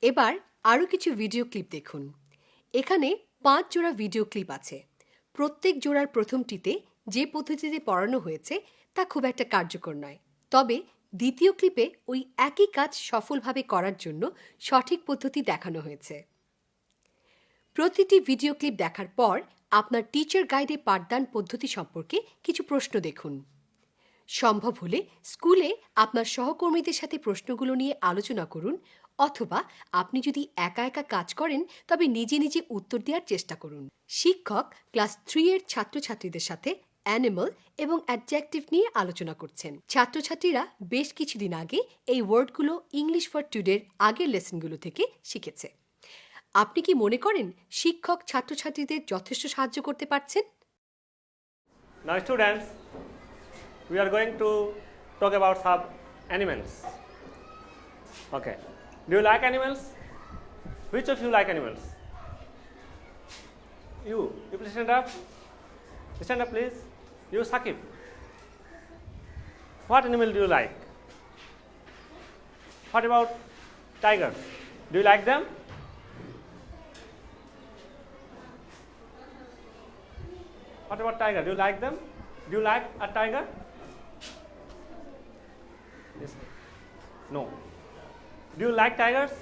এবার আরও কিছু ভিডিও ক্লিপ দেখুন। এখানে 5 জোড়া ভিডিও ক্লিপ আছে। প্রত্যেক জোড়ার প্রথমটিতে যে পদ্ধতিতে পড়ানো হয়েছে তা খুব একটা কার্যকর নয়, তবে দ্বিতীয় ক্লিপে ওই একই কাজ সফলভাবে করার জন্য সঠিক পদ্ধতি দেখানো হয়েছে। প্রতিটি ভিডিও ক্লিপ দেখার পর আপনার টিচার গাইডে পাঠদান পদ্ধতি সম্পর্কে কিছু প্রশ্ন দেখুন। সম্ভব হলে স্কুলে আপনার সহকর্মীদের সাথে প্রশ্নগুলো নিয়ে আলোচনা করুন, অথবা আপনি যদি একা একা কাজ করেন তবে নিজে নিজে উত্তর দেওয়ার চেষ্টা করুন। শিক্ষক ক্লাস 3 এর ছাত্রছাত্রীদের সাথে অ্যানিমাল এবং অ্যাডজেক্টিভ নিয়ে আলোচনা করছেন। ছাত্রছাত্রীরা বেশ কিছুদিন আগে এই ওয়ার্ডগুলো ইংলিশ ফর টুডের আগের লেসনগুলো থেকে শিখেছে। আপনি কি মনে করেন শিক্ষক ছাত্রছাত্রীদের যথেষ্ট সাহায্য করতে পারছেন? Now students, we are going to talk about some animals. Okay. Do you like animals? Which of you like animals? You please stand up. Stand up please. You Sakib. What animal do you like? What about tigers? Do you like them? What about tiger? Do you like them? Do you like a tiger? Yes. No. Do you like tigers?